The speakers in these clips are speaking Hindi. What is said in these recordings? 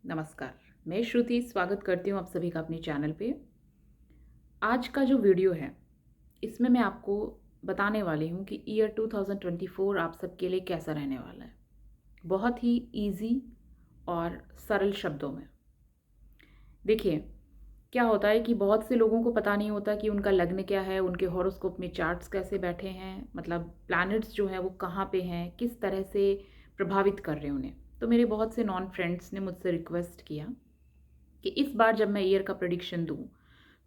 नमस्कार। मैं श्रुति स्वागत करती हूँ आप सभी का अपने चैनल पे। आज का जो वीडियो है इसमें मैं आपको बताने वाली हूँ कि ईयर 2024 आप सबके लिए कैसा रहने वाला है। बहुत ही इजी और सरल शब्दों में। देखिए, क्या होता है कि बहुत से लोगों को पता नहीं होता कि उनका लग्न क्या है, उनके हॉरोस्कोप में चार्ट्स कैसे बैठे हैं, मतलब प्लैनेट्स जो हैं वो कहाँ पे हैं, किस तरह से प्रभावित कर रहे हैं उन्हें। तो मेरे बहुत से नॉन फ्रेंड्स ने मुझसे रिक्वेस्ट किया कि इस बार जब मैं ईयर का प्रेडिक्शन दूं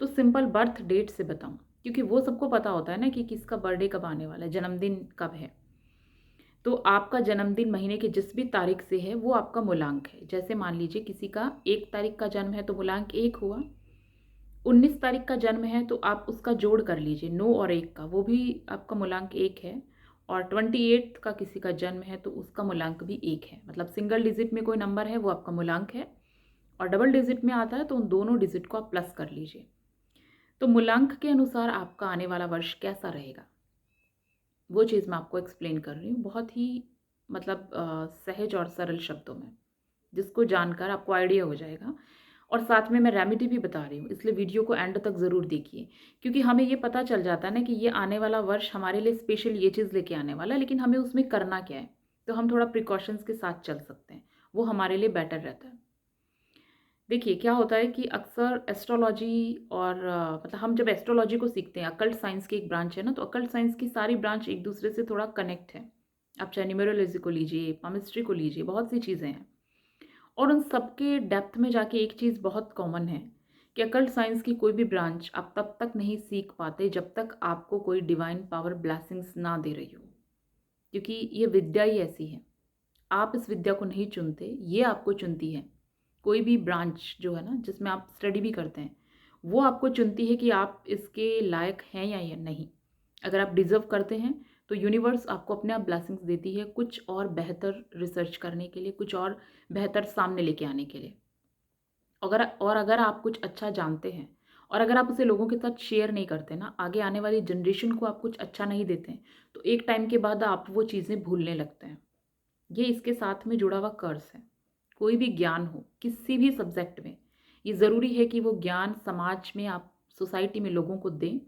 तो सिंपल बर्थ डेट से बताऊं, क्योंकि वो सबको पता होता है ना कि किसका बर्थडे कब आने वाला है, जन्मदिन कब है। तो आपका जन्मदिन महीने की जिस भी तारीख से है वो आपका मूलांक है। जैसे मान लीजिए किसी का 1 तारीख का जन्म है तो मूलांक 1 हुआ। 19 तारीख का जन्म है तो आप उसका जोड़ कर लीजिए, 9 और 1 का, वो भी आपका मूलांक 1 है। और 28 का किसी का जन्म है तो उसका मूलांक भी 1 है। मतलब सिंगल डिजिट में कोई नंबर है वो आपका मूलांक है, और डबल डिजिट में आता है तो उन दोनों डिजिट को आप प्लस कर लीजिए। तो मूलांक के अनुसार आपका आने वाला वर्ष कैसा रहेगा वो चीज़ मैं आपको एक्सप्लेन कर रही हूँ, बहुत ही मतलब सहज और सरल शब्दों में, जिसको जानकर आपको आइडिया हो जाएगा। और साथ में मैं रेमेडी भी बता रही हूँ, इसलिए वीडियो को एंड तक ज़रूर देखिए, क्योंकि हमें ये पता चल जाता है ना कि ये आने वाला वर्ष हमारे लिए स्पेशल ये चीज़ लेके आने वाला है, लेकिन हमें उसमें करना क्या है। तो हम थोड़ा प्रिकॉशंस के साथ चल सकते हैं, वो हमारे लिए बेटर रहता है। देखिए, क्या होता है कि अक्सर एस्ट्रोलॉजी और मतलब हम जब एस्ट्रोलॉजी को सीखते हैं, अकल्ट साइंस की एक ब्रांच है ना, तो अकल्ट साइंस की सारी ब्रांच एक दूसरे से थोड़ा कनेक्ट है। आप चाहे न्यूमरोलॉजी को लीजिए, पामिस्ट्री को लीजिए, बहुत सी चीज़ें हैं। और उन सबके डेप्थ में जाके एक चीज़ बहुत कॉमन है कि अकल्ट साइंस की कोई भी ब्रांच आप तब तक नहीं सीख पाते जब तक आपको कोई डिवाइन पावर ब्लेसिंग्स ना दे रही हो, क्योंकि ये विद्या ही ऐसी है। आप इस विद्या को नहीं चुनते, ये आपको चुनती है। कोई भी ब्रांच जो है ना, जिसमें आप स्टडी भी करते हैं, वो आपको चुनती है कि आप इसके लायक हैं या नहीं। अगर आप डिज़र्व करते हैं तो यूनिवर्स आपको अपने आप ब्लेसिंग्स देती है कुछ और बेहतर रिसर्च करने के लिए, कुछ और बेहतर सामने लेके आने के लिए। अगर आप कुछ अच्छा जानते हैं और अगर आप उसे लोगों के साथ शेयर नहीं करते ना, आगे आने वाली जनरेशन को आप कुछ अच्छा नहीं देते हैं, तो एक टाइम के बाद आप वो चीज़ें भूलने लगते हैं। ये इसके साथ में जुड़ा हुआ कर्स है। कोई भी ज्ञान हो किसी भी सब्जेक्ट में, ये ज़रूरी है कि वो ज्ञान समाज में, आप सोसाइटी में लोगों को दें,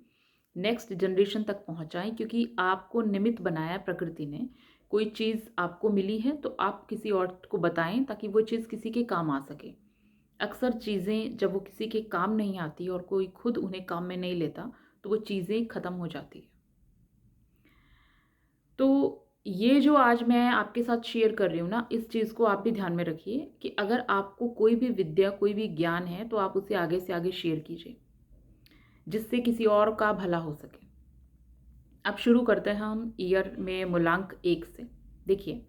नेक्स्ट जनरेशन तक पहुंचाएं, क्योंकि आपको निमित्त बनाया है प्रकृति ने। कोई चीज़ आपको मिली है तो आप किसी और को बताएं ताकि वो चीज़ किसी के काम आ सके। अक्सर चीज़ें जब वो किसी के काम नहीं आती और कोई खुद उन्हें काम में नहीं लेता, तो वो चीज़ें ख़त्म हो जाती है। तो ये जो आज मैं आपके साथ शेयर कर रही हूँ ना, इस चीज़ को आप भी ध्यान में रखिए कि अगर आपको कोई भी विद्या, कोई भी ज्ञान है तो आप उसे आगे से आगे शेयर कीजिए, जिससे किसी और का भला हो सके। अब शुरू करते हैं हम ईयर में मूलांक 1 से। देखिए,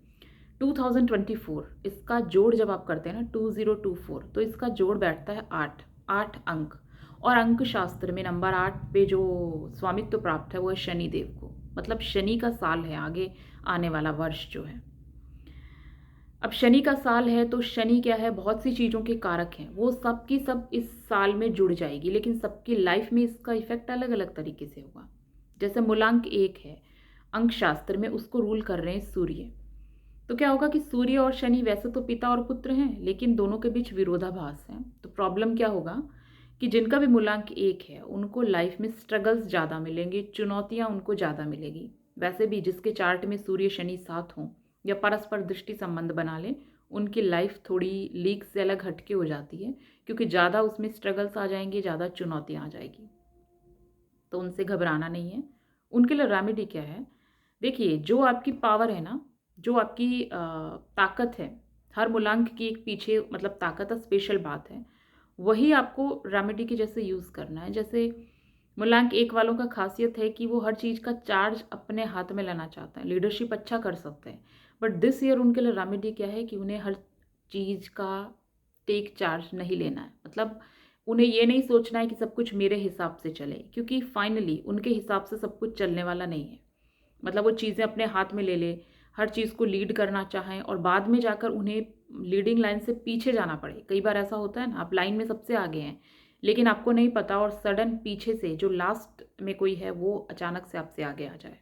2024 इसका जोड़ जब आप करते हैं ना, 2024, तो इसका जोड़ बैठता है 8, 8 अंक। और अंक शास्त्र में नंबर 8 पे जो स्वामित्व प्राप्त है वो है शनि देव को। मतलब शनि का साल है आगे आने वाला वर्ष जो है। अब शनि का साल है तो शनि क्या है, बहुत सी चीज़ों के कारक हैं, वो सब की सब इस साल में जुड़ जाएगी, लेकिन सबकी लाइफ में इसका इफेक्ट अलग अलग तरीके से होगा। जैसे मूलांक 1 है, अंक शास्त्र में उसको रूल कर रहे हैं सूर्य। तो क्या होगा कि सूर्य और शनि वैसे तो पिता और पुत्र हैं, लेकिन दोनों के बीच विरोधाभास है। तो प्रॉब्लम क्या होगा कि जिनका भी मूलांक 1 है उनको लाइफ में स्ट्रगल्स ज़्यादा मिलेंगे, चुनौतियां उनको ज़्यादा मिलेगी। वैसे भी जिसके चार्ट में सूर्य शनि साथ हों या परस्पर दृष्टि संबंध बना लें, उनकी लाइफ थोड़ी लीक से अलग हटके हो जाती है, क्योंकि ज़्यादा उसमें स्ट्रगल्स आ जाएंगे, ज़्यादा चुनौतियाँ आ जाएगी। तो उनसे घबराना नहीं है। उनके लिए रेमेडी क्या है? देखिए, जो आपकी पावर है ना, जो आपकी ताकत है, हर मूलांक की एक पीछे मतलब ताकत है, स्पेशल बात है, वही आपको रेमेडी के जैसे यूज़ करना है। जैसे मूलांक 1 वालों का खासियत है कि वो हर चीज़ का चार्ज अपने हाथ में लेना चाहते हैं, लीडरशिप अच्छा कर सकते हैं। बट दिस ईयर उनके लिए रेमेडी क्या है कि उन्हें हर चीज़ का टेक चार्ज नहीं लेना है। मतलब उन्हें ये नहीं सोचना है कि सब कुछ मेरे हिसाब से चले, क्योंकि फाइनली उनके हिसाब से सब कुछ चलने वाला नहीं है। मतलब वो चीज़ें अपने हाथ में ले ले, हर चीज़ को लीड करना चाहें और बाद में जाकर उन्हें लीडिंग लाइन से पीछे जाना पड़े। कई बार ऐसा होता है ना, आप लाइन में सबसे आगे हैं लेकिन आपको नहीं पता, और सडन पीछे से जो लास्ट में कोई है वो अचानक से आपसे आगे आ जाए।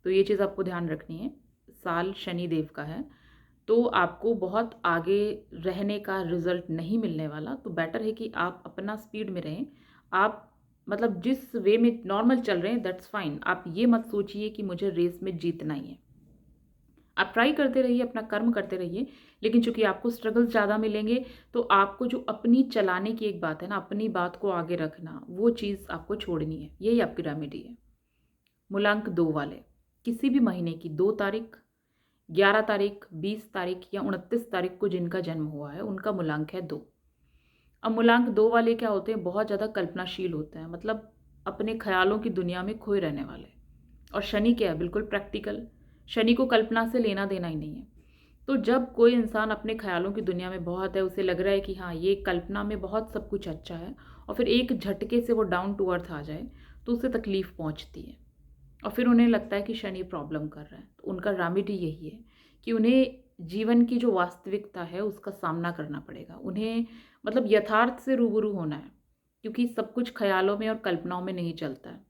तो ये चीज़ आपको ध्यान रखनी है। साल शनि देव का है तो आपको बहुत आगे रहने का रिज़ल्ट नहीं मिलने वाला। तो बेटर है कि आप अपना स्पीड में रहें। आप मतलब जिस वे में नॉर्मल चल रहे हैं दैट्स फाइन। आप ये मत सोचिए कि मुझे रेस में जीतना ही है। आप ट्राई करते रहिए, अपना कर्म करते रहिए, लेकिन चूँकि आपको स्ट्रगल्स ज़्यादा मिलेंगे, तो आपको जो अपनी चलाने की एक बात है ना, अपनी बात को आगे रखना, वो चीज़ आपको छोड़नी है। यही आपकी रेमेडी है। मूलांक 2 वाले, किसी भी महीने की 2 तारीख, 11 तारीख, 20 तारीख या 29 तारीख को जिनका जन्म हुआ है, उनका मूलांक है 2। अब मूलांक 2 वाले क्या होते हैं, बहुत ज़्यादा कल्पनाशील होते हैं, मतलब अपने ख़्यालों की दुनिया में खोए रहने वाले। और शनि क्या है, बिल्कुल प्रैक्टिकल। शनि को कल्पना से लेना देना ही नहीं है। तो जब कोई इंसान अपने ख़्यालों की दुनिया में बहुत है, उसे लग रहा है कि हाँ, ये कल्पना में बहुत सब कुछ अच्छा है, और फिर एक झटके से वो डाउन टू अर्थ आ जाए, तो उसे तकलीफ़ पहुँचती है। और फिर उन्हें लगता है कि शनि प्रॉब्लम कर रहा है। तो उनका रेमेडी यही है कि उन्हें जीवन की जो वास्तविकता है उसका सामना करना पड़ेगा। उन्हें मतलब यथार्थ से रूबरू होना है, क्योंकि सब कुछ ख़्यालों में और कल्पनाओं में नहीं चलता है।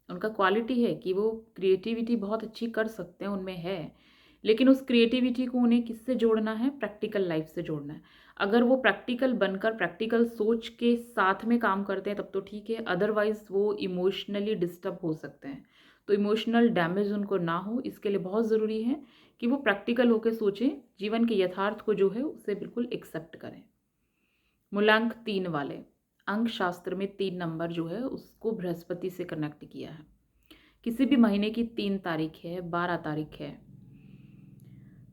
उनका क्वालिटी है कि वो क्रिएटिविटी बहुत अच्छी कर सकते हैं, उनमें है। लेकिन उस क्रिएटिविटी को उन्हें किससे जोड़ना है? प्रैक्टिकल लाइफ से जोड़ना है। अगर वो प्रैक्टिकल बनकर प्रैक्टिकल सोच के साथ में काम करते हैं तब तो ठीक है, अदरवाइज़ वो इमोशनली डिस्टर्ब हो सकते हैं। तो इमोशनल डैमेज उनको ना हो, इसके लिए बहुत ज़रूरी है कि वो प्रैक्टिकल होकर सोचें, जीवन के यथार्थ को जो है उसे बिल्कुल एक्सेप्ट करें। मूलांक 3 वाले, अंक शास्त्र में 3 नंबर जो है उसको बृहस्पति से कनेक्ट किया है। किसी भी महीने की 3 तारीख है, 12 तारीख है,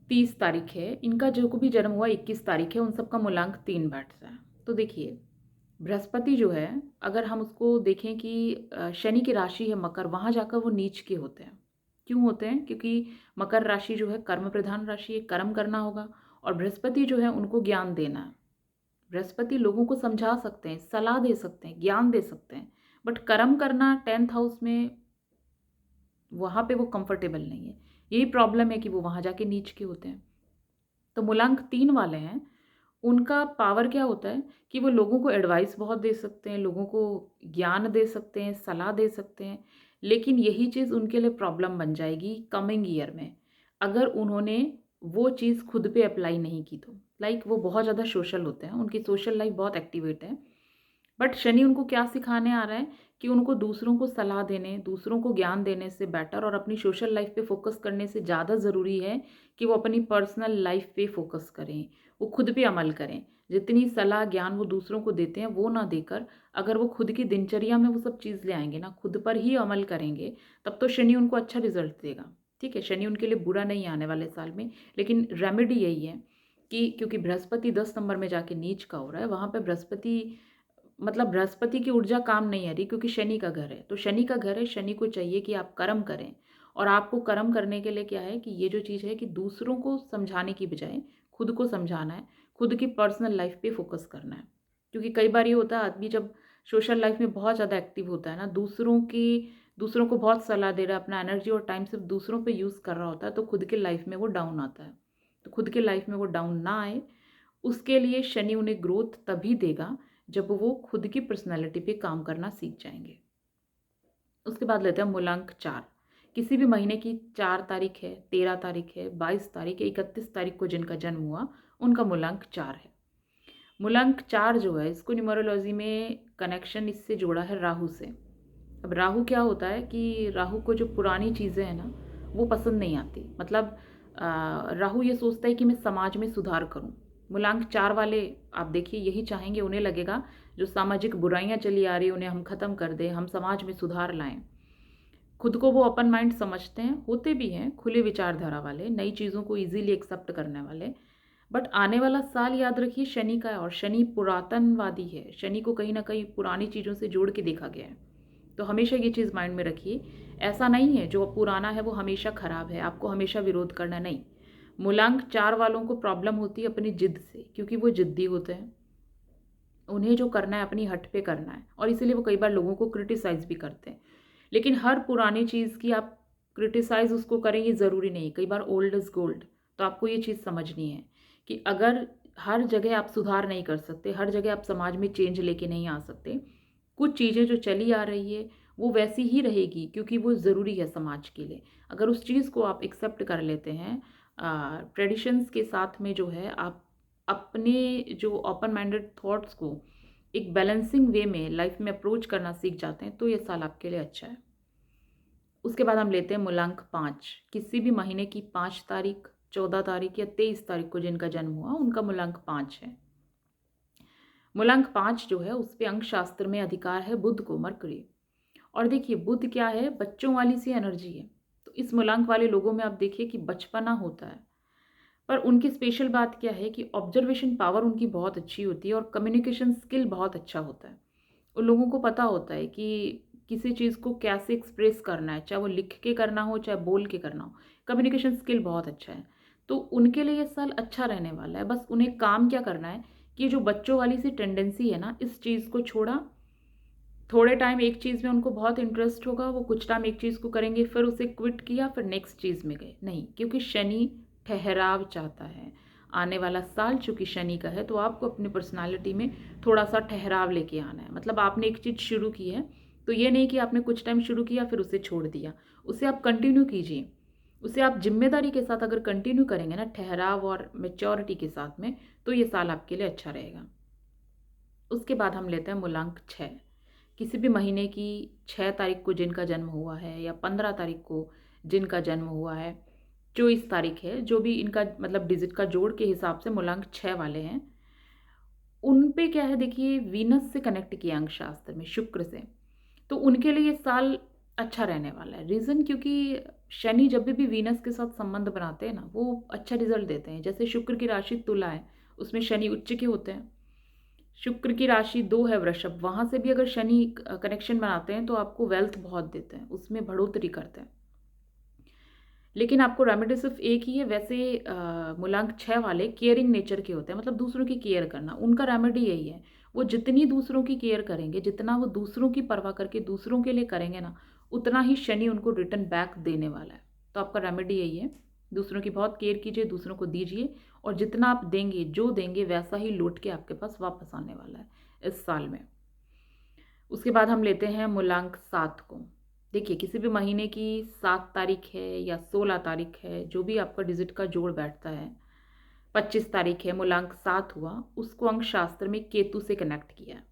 30 तारीख है, इनका जो को भी जन्म हुआ 21 तारीख है, उन सब का मूलांक 3 बैठता है। तो देखिए, बृहस्पति जो है, अगर हम उसको देखें कि शनि की राशि है मकर, वहाँ जाकर वो नीच के होते हैं। क्यों होते हैं? क्योंकि मकर राशि जो है कर्म प्रधान राशि है, कर्म करना होगा, और बृहस्पति जो है उनको ज्ञान देना है। बृहस्पति लोगों को समझा सकते हैं, सलाह दे सकते हैं, ज्ञान दे सकते हैं, बट कर्म करना 10th हाउस में, वहाँ पे वो कंफर्टेबल नहीं है। यही प्रॉब्लम है कि वो वहाँ जाके नीच के होते हैं। तो मूलांक 3 वाले हैं, उनका पावर क्या होता है कि वो लोगों को एडवाइस बहुत दे सकते हैं, लोगों को ज्ञान दे सकते हैं, सलाह दे सकते हैं, लेकिन यही चीज़ उनके लिए प्रॉब्लम बन जाएगी कमिंग ईयर में, अगर उन्होंने वो चीज़ खुद पे अप्लाई नहीं की तो। लाइक वो बहुत ज़्यादा सोशल होते हैं, उनकी सोशल लाइफ बहुत एक्टिवेट है, बट शनि उनको क्या सिखाने आ रहा है कि उनको दूसरों को सलाह देने, दूसरों को ज्ञान देने से बेटर और अपनी सोशल लाइफ पे फोकस करने से ज़्यादा ज़रूरी है कि वो अपनी पर्सनल लाइफ पे फोकस करें, वो खुद पे अमल करें। जितनी सलाह ज्ञान वो दूसरों को देते हैं वो ना देकर, अगर वो खुद की दिनचर्या में वो सब चीज़ ले आएंगे ना, खुद पर ही अमल करेंगे, तब तो शनि उनको अच्छा रिजल्ट देगा। ठीक है, शनि उनके लिए बुरा नहीं आने वाले साल में, लेकिन रेमेडी यही है कि क्योंकि बृहस्पति 10 नंबर में जाके नीच का हो रहा है, वहाँ पर बृहस्पति मतलब बृहस्पति की ऊर्जा काम नहीं आ रही, क्योंकि शनि का घर है। तो शनि का घर है, शनि को चाहिए कि आप कर्म करें, और आपको कर्म करने के लिए क्या है कि ये जो चीज़ है कि दूसरों को समझाने की बजाय खुद को समझाना है, खुद की पर्सनल लाइफ पे फोकस करना है। क्योंकि कई बार ये होता है, आदमी जब सोशल लाइफ में बहुत ज़्यादा एक्टिव होता है ना, दूसरों को बहुत सलाह दे रहा है, अपना एनर्जी और टाइम सिर्फ दूसरों पे यूज़ कर रहा होता है, तो खुद के लाइफ में वो डाउन आता है। तो खुद के लाइफ में वो डाउन ना आए, उसके लिए शनि उन्हें ग्रोथ तभी देगा जब वो खुद की पर्सनैलिटी पे काम करना सीख जाएंगे। उसके बाद लेते हैं मूलांक 4। किसी भी महीने की 4 तारीख है, 13 तारीख है, 22 तारीख है, 31 तारीख को जिनका जन्म हुआ, उनका मूलांक 4 है। मूलांक 4 जो है, इसको न्यूमरोलॉजी में कनेक्शन इससे जोड़ा है राहु से। अब राहु क्या होता है कि राहु को जो पुरानी चीज़ें हैं ना, वो पसंद नहीं आती। मतलब राहु ये सोचता है कि मैं समाज में सुधार करूं। मूलांक 4 वाले आप देखिए यही चाहेंगे, उन्हें लगेगा जो सामाजिक बुराइयां चली आ रही हैं उन्हें हम ख़त्म कर दें, हम समाज में सुधार लाएं। खुद को वो ओपन माइंड समझते हैं, होते भी हैं खुले विचारधारा वाले, नई चीज़ों को ईजिली एक्सेप्ट करने वाले। बट आने वाला साल याद रखिए शनि का है, और शनि पुरातनवादी है। शनि को कहीं ना कहीं पुरानी चीज़ों से जोड़ के देखा गया है। तो हमेशा ये चीज़ माइंड में रखिए, ऐसा नहीं है जो पुराना है वो हमेशा ख़राब है, आपको हमेशा विरोध करना नहीं। मूलांक 4 वालों को प्रॉब्लम होती है अपनी जिद से, क्योंकि वो जिद्दी होते हैं, उन्हें जो करना है अपनी हट पे करना है, और इसीलिए वो कई बार लोगों को क्रिटिसाइज़ भी करते हैं। लेकिन हर पुरानी चीज़ की आप क्रिटिसाइज़ उसको करें ये ज़रूरी नहीं। कई बार ओल्ड इज़ गोल्ड। तो आपको ये चीज़ समझनी है कि अगर हर जगह आप सुधार नहीं कर सकते, हर जगह आप समाज में चेंज लेके नहीं आ सकते, कुछ चीज़ें जो चली आ रही है वो वैसी ही रहेगी, क्योंकि वो ज़रूरी है समाज के लिए। अगर उस चीज़ को आप एक्सेप्ट कर लेते हैं, ट्रेडिशंस के साथ में जो है आप अपने जो ओपन माइंडेड थॉट्स को एक बैलेंसिंग वे में लाइफ में अप्रोच करना सीख जाते हैं, तो ये साल आपके लिए अच्छा है। उसके बाद हम लेते हैं मूलांक 5। किसी भी महीने की 5 तारीख, 14 तारीख या 23 तारीख को जिनका जन्म हुआ उनका मूलांक 5 है। मूलांक 5 जो है उस पे अंक शास्त्र में अधिकार है बुध को, मरकरी। और देखिए बुध क्या है, बच्चों वाली सी एनर्जी है। तो इस मूलांक वाले लोगों में आप देखिए कि बचपना होता है, पर उनकी स्पेशल बात क्या है कि ऑब्जर्वेशन पावर उनकी बहुत अच्छी होती है और कम्युनिकेशन स्किल बहुत अच्छा होता है। उन लोगों को पता होता है कि किसी चीज़ को कैसे एक्सप्रेस करना है, चाहे वो लिख के करना हो चाहे बोल के करना हो। कम्युनिकेशन स्किल बहुत अच्छा है, तो उनके लिए ये साल अच्छा रहने वाला है। बस उन्हें काम क्या करना है कि जो बच्चों वाली सी टेंडेंसी है ना, इस चीज़ को छोड़ा। थोड़े टाइम एक चीज़ में उनको बहुत इंटरेस्ट होगा, वो कुछ टाइम एक चीज़ को करेंगे, फिर उसे क्विट किया, फिर नेक्स्ट चीज़ में गए। नहीं, क्योंकि शनि ठहराव चाहता है। आने वाला साल चूंकि शनि का है, तो आपको अपनी पर्सनालिटी में थोड़ा सा ठहराव लेके आना है। मतलब आपने एक चीज़ शुरू की है, तो ये नहीं कि आपने कुछ टाइम शुरू किया फिर उसे छोड़ दिया। उसे आप कंटिन्यू कीजिए। उसे आप जिम्मेदारी के साथ अगर कंटिन्यू करेंगे ना, ठहराव और मेच्योरिटी के साथ में, तो ये साल आपके लिए अच्छा रहेगा। उसके बाद हम लेते हैं मूलांक 6। किसी भी महीने की 6 तारीख को जिनका जन्म हुआ है या 15 तारीख को जिनका जन्म हुआ है, 24 तारीख है, जो भी इनका मतलब डिजिट का जोड़ के हिसाब से मूलांक 6 वाले हैं, उन पे क्या है देखिए, वीनस से कनेक्ट किया अंक शास्त्र में, शुक्र से। तो उनके लिए ये साल अच्छा रहने वाला है। रीज़न क्योंकि शनि जब भी वीनस के साथ संबंध बनाते हैं ना, वो अच्छा रिजल्ट देते हैं। जैसे शुक्र की राशि तुला है, उसमें शनि उच्च के होते हैं। शुक्र की राशि 2 है वृषभ, वहाँ से भी अगर शनि कनेक्शन बनाते हैं तो आपको वेल्थ बहुत देते हैं, उसमें बढ़ोतरी करते हैं। लेकिन आपको रेमेडी सिर्फ एक ही है। वैसे मूलांक 6 वाले केयरिंग नेचर के होते हैं, मतलब दूसरों की केयर करना, उनका रेमेडी यही है। वो जितनी दूसरों की केयर करेंगे, जितना वो दूसरों की परवाह करके दूसरों के लिए करेंगे ना, उतना ही शनि उनको रिटर्न बैक देने वाला है। तो आपका रेमेडी यही है, दूसरों की बहुत केयर कीजिए, दूसरों को दीजिए, और जितना आप देंगे, जो देंगे वैसा ही लौट के आपके पास वापस आने वाला है इस साल में। उसके बाद हम लेते हैं मूलांक 7 को। देखिए किसी भी महीने की 7 तारीख है या 16 तारीख है, जो भी आपका डिजिट का जोड़ बैठता है, 25 तारीख है, मूलांक 7 हुआ, उसको अंक शास्त्र में केतु से कनेक्ट किया है।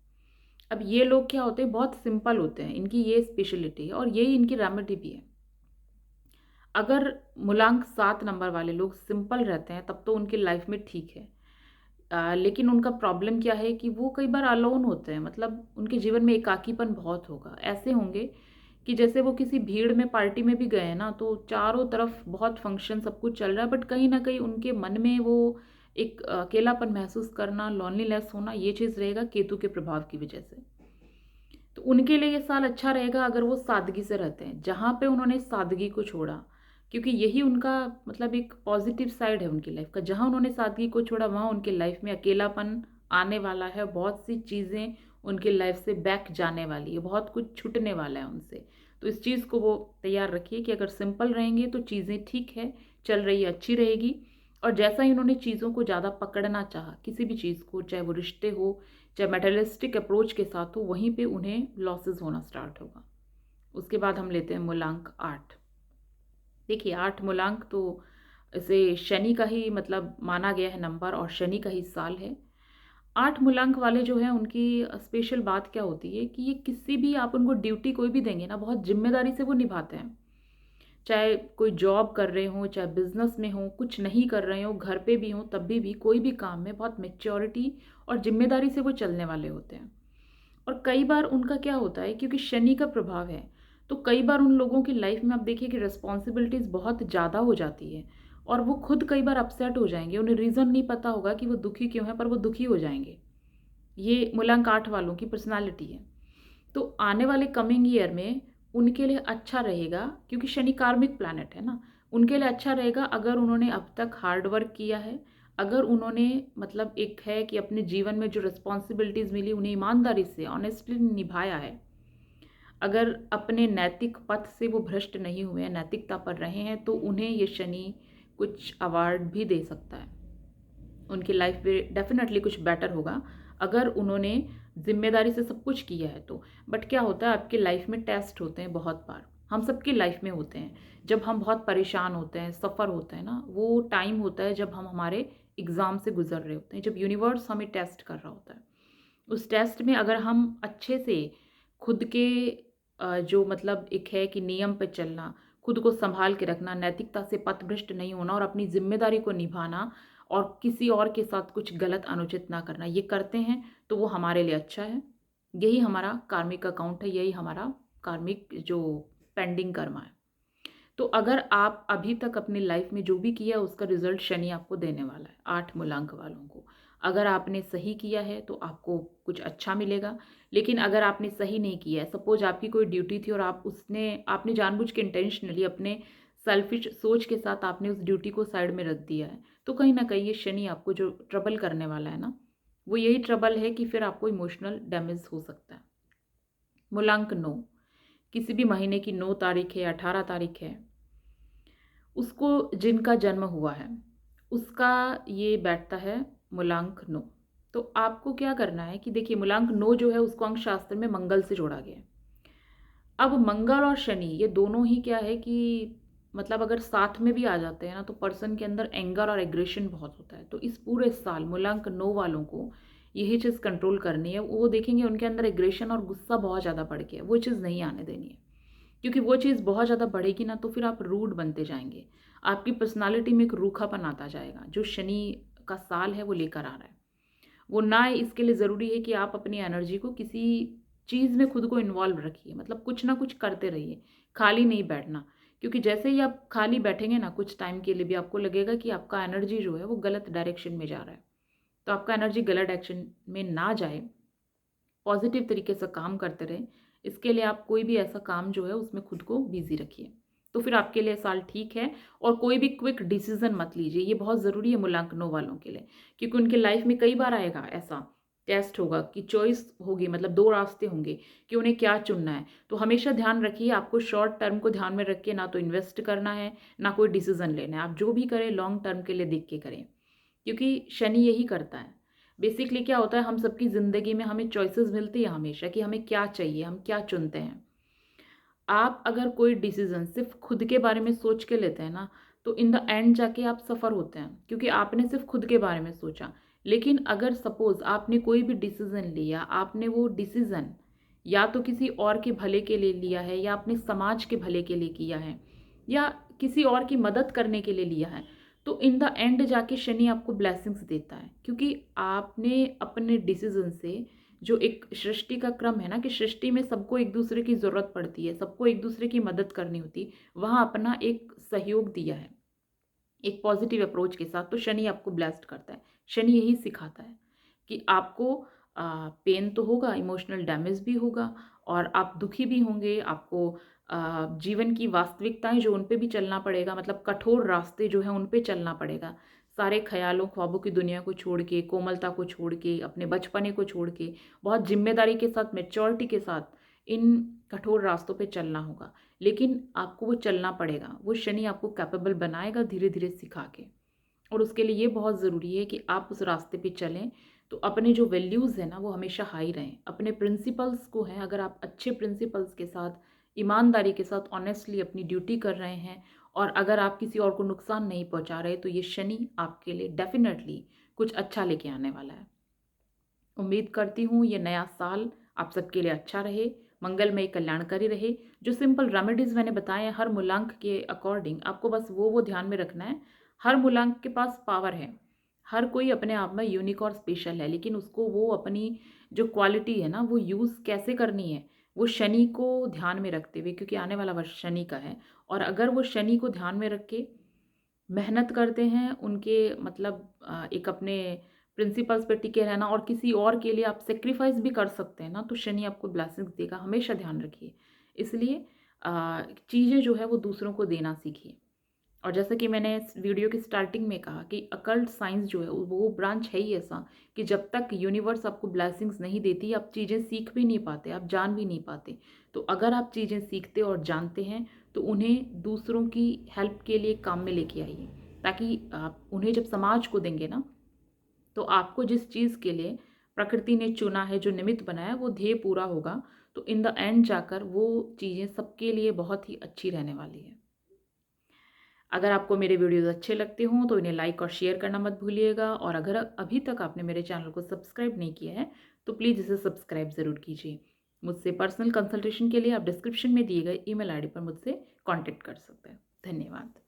अब ये लोग क्या होते हैं, बहुत सिंपल होते हैं, इनकी ये स्पेशलिटी है और यही इनकी रेमेडी भी है। अगर मूलांक 7 नंबर वाले लोग सिंपल रहते हैं तब तो उनकी लाइफ में ठीक है। लेकिन उनका प्रॉब्लम क्या है कि वो कई बार अलोन होते हैं, मतलब उनके जीवन में एकाकीपन बहुत होगा। ऐसे होंगे कि जैसे वो किसी भीड़ में पार्टी में भी गए हैं ना, तो चारों तरफ बहुत फंक्शन सब कुछ चल रहा है, बट कहीं ना कहीं उनके मन में वो एक अकेलापन महसूस करना, लॉनलीनेस होना, ये चीज़ रहेगा केतु के प्रभाव की वजह से। तो उनके लिए ये साल अच्छा रहेगा अगर वो सादगी से रहते हैं, जहाँ पे उन्होंने सादगी को छोड़ा, क्योंकि यही उनका मतलब एक पॉजिटिव साइड है उनकी लाइफ का। जहाँ उन्होंने सादगी को छोड़ा, वहाँ उनकी लाइफ में अकेलापन आने वाला है, बहुत सी चीज़ें उनकी लाइफ से बैक जाने वाली है, बहुत कुछ छूटने वाला है उनसे। तो इस चीज़ को वो तैयार रखिए कि अगर सिंपल रहेंगे तो चीज़ें ठीक है, चल रही है, अच्छी रहेगी। और जैसा ही उन्होंने चीज़ों को ज़्यादा पकड़ना चाहा, किसी भी चीज़ को, चाहे वो रिश्ते हो चाहे मेटलिस्टिक अप्रोच के साथ हो, वहीं पे उन्हें लॉसेस होना स्टार्ट होगा। उसके बाद हम लेते हैं मूलांक 8। देखिए 8 मूलांक तो इसे शनि का ही मतलब माना गया है नंबर, और शनि का ही साल है। 8 मूलांक वाले जो हैं उनकी स्पेशल बात क्या होती है कि ये किसी भी आप उनको ड्यूटी कोई भी देंगे ना, बहुत जिम्मेदारी से वो निभाते हैं। चाहे कोई जॉब कर रहे हों, चाहे बिजनेस में हो, कुछ नहीं कर रहे हो, घर पे भी हो, तब भी कोई भी काम में बहुत मेच्योरिटी और जिम्मेदारी से वो चलने वाले होते हैं। और कई बार उनका क्या होता है, क्योंकि शनि का प्रभाव है, तो कई बार उन लोगों की लाइफ में आप देखिए कि रिस्पॉन्सिबिलिटीज़ बहुत ज़्यादा हो जाती है, और वो खुद कई बार अपसेट हो जाएंगे। उन्हें रीज़न नहीं पता होगा कि वो दुखी क्यों है, पर वो दुखी हो जाएंगे। ये मूलांक 8 वालों की पर्सनालिटी है। तो आने वाले कमिंग ईयर में उनके लिए अच्छा रहेगा, क्योंकि शनि कार्मिक प्लैनेट है ना, उनके लिए अच्छा रहेगा अगर उन्होंने अब तक हार्ड वर्क किया है, अगर उन्होंने मतलब एक है कि अपने जीवन में जो रिस्पॉन्सिबिलिटीज़ मिली उन्हें ईमानदारी से ऑनेस्टली निभाया है, अगर अपने नैतिक पथ से वो भ्रष्ट नहीं हुए हैं, नैतिकता पर रहे हैं, तो उन्हें ये शनि कुछ अवार्ड भी दे सकता है। उनकी लाइफ में डेफिनेटली कुछ बेटर होगा अगर उन्होंने जिम्मेदारी से सब कुछ किया है तो। बट क्या होता है, आपकी लाइफ में टेस्ट होते हैं बहुत बार। हम सबकी लाइफ में होते हैं। जब हम बहुत परेशान होते हैं, सफ़र होते हैं ना, वो टाइम होता है जब हम हमारे एग्ज़ाम से गुज़र रहे होते हैं, जब यूनिवर्स हमें टेस्ट कर रहा होता है। उस टेस्ट में अगर हम अच्छे से खुद के जो मतलब एक है कि नियम पे चलना, खुद को सँभाल के रखना, नैतिकता से पथभ्रष्ट नहीं होना और अपनी ज़िम्मेदारी को निभाना और किसी और के साथ कुछ गलत अनुचित ना करना, ये करते हैं तो वो हमारे लिए अच्छा है। यही हमारा कार्मिक अकाउंट है, यही हमारा कार्मिक जो पेंडिंग कर्मा है। तो अगर आप अभी तक अपनी लाइफ में जो भी किया उसका रिजल्ट शनि आपको देने वाला है, 8 मूलांक वालों को। अगर आपने सही किया है तो आपको कुछ अच्छा मिलेगा, लेकिन अगर आपने सही नहीं किया है, सपोज़ आपकी कोई ड्यूटी थी और आपने जानबूझ के इंटेंशनली अपने सेल्फिश सोच के साथ आपने उस ड्यूटी को साइड में रख दिया है, तो कहीं न कहीं ये शनि आपको जो ट्रबल करने वाला है ना, वो यही ट्रबल है कि फिर आपको इमोशनल डैमेज हो सकता है। मूलांक 9, किसी भी महीने की 9 तारीख है, 18 तारीख है, उसको जिनका जन्म हुआ है, उसका ये बैठता है मूलांक 9। तो आपको क्या करना है कि देखिए मूलांक 9 जो है उसको अंक शास्त्र में मंगल से जोड़ा गया है। अब मंगल और शनि ये दोनों ही क्या है कि मतलब अगर साथ में भी आ जाते हैं ना तो पर्सन के अंदर एंगर और एग्रेशन बहुत होता है। तो इस पूरे साल मूलांक 9 वालों को यही चीज़ कंट्रोल करनी है। वो देखेंगे उनके अंदर एग्रेशन और गुस्सा बहुत ज़्यादा बढ़ गया है, वो चीज़ नहीं आने देनी है। क्योंकि वो चीज़ बहुत ज़्यादा बढ़ेगी ना तो फिर आप रूड बनते जाएँगे। आपकी पर्सनैलिटी में एक रूखापन आता जाएगा, जो शनि का साल है वो लेकर आ रहा है। वो ना इसके लिए ज़रूरी है कि आप अपनी एनर्जी को किसी चीज़ में खुद को इन्वॉल्व रखिए, मतलब कुछ ना कुछ करते रहिए, खाली नहीं बैठना। क्योंकि जैसे ही आप खाली बैठेंगे ना कुछ टाइम के लिए भी आपको लगेगा कि आपका एनर्जी जो है वो गलत डायरेक्शन में जा रहा है। तो आपका एनर्जी गलत डायरेक्शन में ना जाए, पॉजिटिव तरीके से काम करते रहें, इसके लिए आप कोई भी ऐसा काम जो है उसमें खुद को बिज़ी रखिए। तो फिर आपके लिए साल ठीक है। और कोई भी क्विक डिसीज़न मत लीजिए, ये बहुत ज़रूरी है मूलांक 9 वालों के लिए, क्योंकि उनके लाइफ में कई बार आएगा ऐसा टेस्ट होगा कि चॉइस होगी, मतलब 2 रास्ते होंगे कि उन्हें क्या चुनना है। तो हमेशा ध्यान रखिए आपको शॉर्ट टर्म को ध्यान में रख के ना तो इन्वेस्ट करना है, ना कोई डिसीज़न लेना है। आप जो भी करें लॉन्ग टर्म के लिए देख के करें, क्योंकि शनि यही करता है। बेसिकली क्या होता है हम सबकी ज़िंदगी में हमें चॉइसेस मिलती है हमेशा कि हमें क्या चाहिए, हम क्या चुनते हैं। आप अगर कोई डिसीज़न सिर्फ़ खुद के बारे में सोच के लेते हैं ना, तो इन द एंड जाके आप सफ़र होते हैं, क्योंकि आपने सिर्फ़ खुद के बारे में सोचा। लेकिन अगर सपोज़ आपने कोई भी डिसीज़न लिया, आपने वो डिसीज़न या तो किसी और के भले के लिए लिया है या अपने समाज के भले के लिए किया है या किसी और की मदद करने के लिए लिया है, तो इन द एंड जाके शनि आपको ब्लेसिंग्स देता है, क्योंकि आपने अपने डिसीज़न से जो एक सृष्टि का क्रम है ना कि सृष्टि में सबको एक दूसरे की ज़रूरत पड़ती है, सबको एक दूसरे की मदद करनी होती है, वहाँ अपना एक सहयोग दिया है, एक पॉजिटिव अप्रोच के साथ, तो शनि आपको ब्लेस्ड करता है। शनि यही सिखाता है कि आपको पेन तो होगा, इमोशनल डैमेज भी होगा और आप दुखी भी होंगे, आपको जीवन की वास्तविकताएँ जो उन पे भी चलना पड़ेगा, मतलब कठोर रास्ते जो हैं उन पे चलना पड़ेगा। सारे ख़यालों, ख्वाबों की दुनिया को छोड़ के, कोमलता को छोड़ के, अपने बचपने को छोड़ के, बहुत ज़िम्मेदारी के साथ, मैच्योरिटी के साथ इन कठोर रास्तों पे चलना होगा। लेकिन आपको वो चलना पड़ेगा, वो शनि आपको कैपेबल बनाएगा धीरे-धीरे सिखा के। और उसके लिए ये बहुत ज़रूरी है कि आप उस रास्ते पे चलें, तो अपने जो वैल्यूज़ हैं ना वो हमेशा हाई रहें। अपने प्रिंसिपल्स को हैं, अगर आप अच्छे प्रिंसिपल्स के साथ, ईमानदारी के साथ ऑनेस्टली अपनी ड्यूटी कर रहे हैं और अगर आप किसी और को नुकसान नहीं पहुँचा रहे, तो ये शनि आपके लिए डेफ़िनेटली कुछ अच्छा लेके आने वाला है। उम्मीद करती हूँ ये नया साल आप सबके लिए अच्छा रहे, मंगलमय कल्याणकारी रहे। जो सिंपल रेमेडीज़ मैंने बताए हैं हर मूलांक के अकॉर्डिंग, आपको बस वो ध्यान में रखना है। हर मूलांक के पास पावर है, हर कोई अपने आप में यूनिक और स्पेशल है, लेकिन उसको वो अपनी जो क्वालिटी है ना वो यूज़ कैसे करनी है, वो शनि को ध्यान में रखते हुए, क्योंकि आने वाला वर्ष शनि का है। और अगर वो शनि को ध्यान में रख के मेहनत करते हैं, उनके मतलब एक अपने प्रिंसिपल्स पे टिके रहना और किसी और के लिए आप सैक्रिफाइस भी कर सकते हैं ना, तो शनि आपको ब्लेसिंग्स देगा, हमेशा ध्यान रखिए। इसलिए चीज़ें जो है वो दूसरों को देना सीखिए। और जैसा कि मैंने इस वीडियो की स्टार्टिंग में कहा कि अकल्ट साइंस जो है वो ब्रांच है ही ऐसा कि जब तक यूनिवर्स आपको ब्लेसिंग्स नहीं देती आप चीज़ें सीख भी नहीं पाते, आप जान भी नहीं पाते। तो अगर आप चीज़ें सीखते और जानते हैं तो उन्हें दूसरों की हेल्प के लिए काम में लेके आइए, ताकि आप उन्हें जब समाज को देंगे ना, तो आपको जिस चीज़ के लिए प्रकृति ने चुना है, जो निमित्त बनाया, वो ध्येय पूरा होगा, तो इन द एंड जाकर वो चीज़ें सबके लिए बहुत ही अच्छी रहने वाली है। अगर आपको मेरे वीडियोज़ अच्छे लगते हों तो इन्हें लाइक और शेयर करना मत भूलिएगा, और अगर अभी तक आपने मेरे चैनल को सब्सक्राइब नहीं किया है तो प्लीज़ इसे सब्सक्राइब ज़रूर कीजिए। मुझसे पर्सनल कंसल्टेशन के लिए आप डिस्क्रिप्शन में दिए गए ईमेल आईडी पर मुझसे कॉन्टैक्ट कर सकते हैं। धन्यवाद।